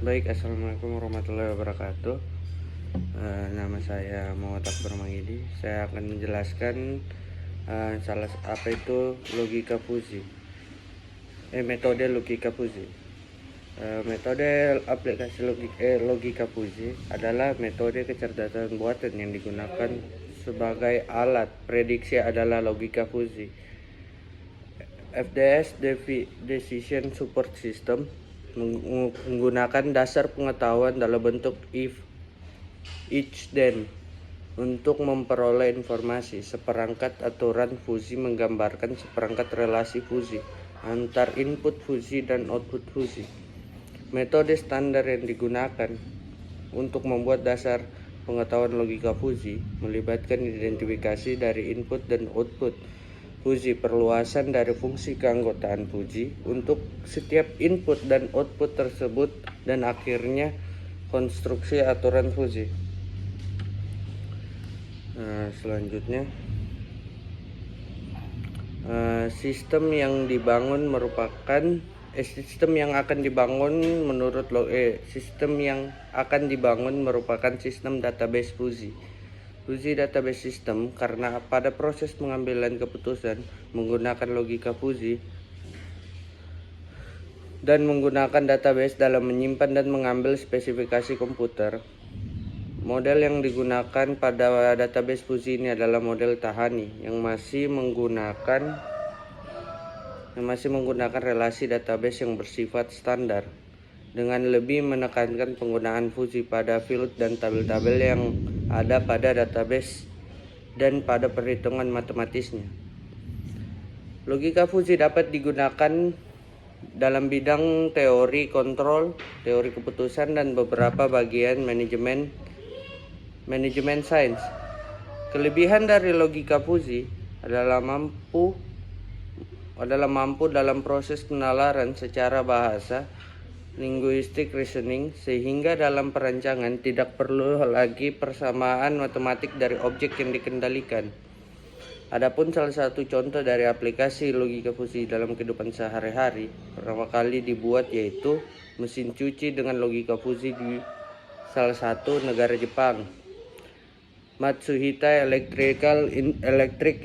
Baik, assalamualaikum warahmatullahi wabarakatuh. Nama saya Muhammad Akbar Mangidi. Saya akan menjelaskan apa itu logika fuzi. Metode logika fuzi. Metode aplikasi logika fuzi adalah metode kecerdasan buatan yang digunakan sebagai alat prediksi adalah logika fuzi. FDS Decision Support System menggunakan dasar pengetahuan dalam bentuk if, each, then untuk memperoleh informasi. Seperangkat aturan fuzi menggambarkan seperangkat relasi fuzi antar input fuzi dan output fuzi. Metode standar yang digunakan untuk membuat dasar pengetahuan logika fuzi melibatkan identifikasi dari input dan output fuzi, perluasan dari fungsi keanggotaan fuzi untuk setiap input dan output tersebut, dan akhirnya konstruksi aturan fuzi. Selanjutnya, sistem yang akan dibangun merupakan sistem database fuzi. Fuzi database system karena pada proses pengambilan keputusan menggunakan logika fuzi dan menggunakan database dalam menyimpan dan mengambil spesifikasi komputer. Model yang digunakan pada database fuzi ini adalah model Tahani yang masih menggunakan relasi database yang bersifat standar, dengan lebih menekankan penggunaan fuzi pada field dan tabel-tabel yang ada pada database dan pada perhitungan matematisnya. Logika fuzi dapat digunakan dalam bidang teori kontrol, teori keputusan, dan beberapa bagian manajemen sains. Kelebihan dari logika fuzi adalah mampu dalam proses penalaran secara bahasa, linguistic reasoning, sehingga dalam perancangan tidak perlu lagi persamaan matematik dari objek yang dikendalikan. Adapun salah satu contoh dari aplikasi logika fuzi dalam kehidupan sehari-hari pertama kali dibuat yaitu mesin cuci dengan logika fuzi di salah satu negara Jepang, Matsuhita Electric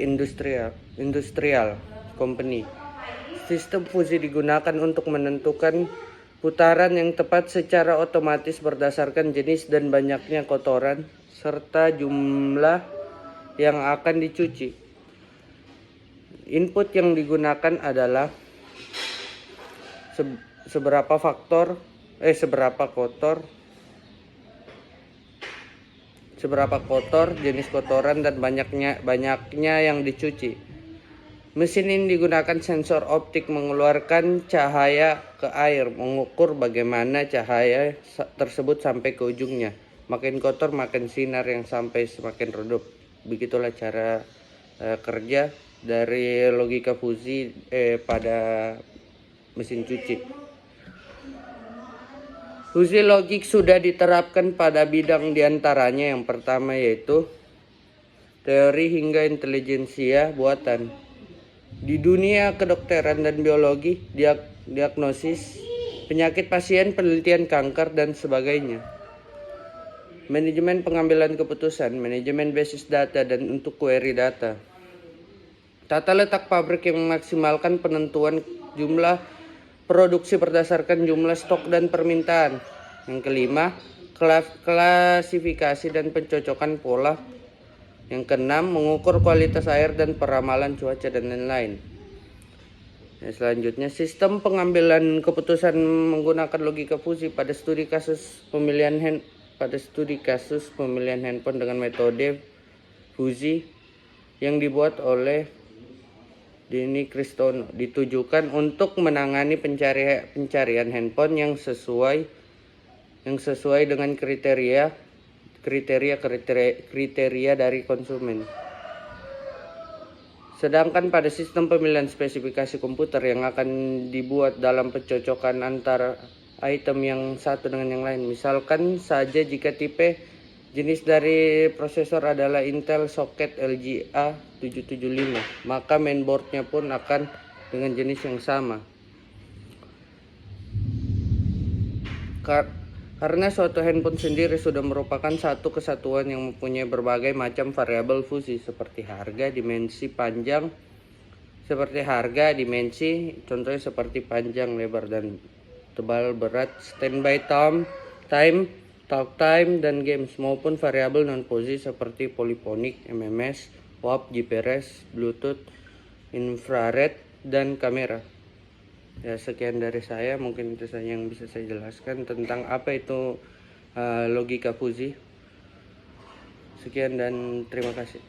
Industrial Company. Sistem fuzi digunakan untuk menentukan putaran yang tepat secara otomatis berdasarkan jenis dan banyaknya kotoran serta jumlah yang akan dicuci. Input yang digunakan adalah seberapa kotor, jenis kotoran, dan banyaknya yang dicuci. Mesin ini digunakan sensor optik mengeluarkan cahaya ke air, mengukur bagaimana cahaya tersebut sampai ke ujungnya. Makin kotor, makin sinar yang sampai semakin redup. Begitulah cara kerja dari logika fuzi pada mesin cuci. Fuzi logik sudah diterapkan pada bidang diantaranya yang pertama yaitu teori hingga intelijensia buatan. Di dunia kedokteran dan biologi, diagnosis penyakit pasien, penelitian kanker, dan sebagainya. Manajemen pengambilan keputusan, manajemen basis data dan untuk query data. Tata letak pabrik yang memaksimalkan penentuan jumlah produksi berdasarkan jumlah stok dan permintaan. Yang kelima, klasifikasi dan pencocokan pola. Yang keenam, mengukur kualitas air dan peramalan cuaca dan lain-lain. Selanjutnya, sistem pengambilan keputusan menggunakan logika fuzi pada studi kasus pemilihan handphone dengan metode fuzi yang dibuat oleh Denny Cristono ditujukan untuk menangani pencarian handphone yang sesuai dengan kriteria dari konsumen. Sedangkan pada sistem pemilihan spesifikasi komputer yang akan dibuat dalam pencocokan antara item yang satu dengan yang lain. Misalkan saja jika tipe jenis dari prosesor adalah Intel Socket LGA 775, maka mainboardnya pun akan dengan jenis yang sama. Karena suatu handphone sendiri sudah merupakan satu kesatuan yang mempunyai berbagai macam variabel fungsi seperti harga, dimensi, contohnya seperti panjang, lebar, dan tebal, berat, standby time, talk time, dan games, maupun variabel non-posisi seperti poliponik, MMS, WAP, GPRS, Bluetooth, infrared, dan kamera. Ya, sekian dari saya, mungkin itu saja yang bisa saya jelaskan tentang apa itu logika fuzzy. Sekian dan terima kasih.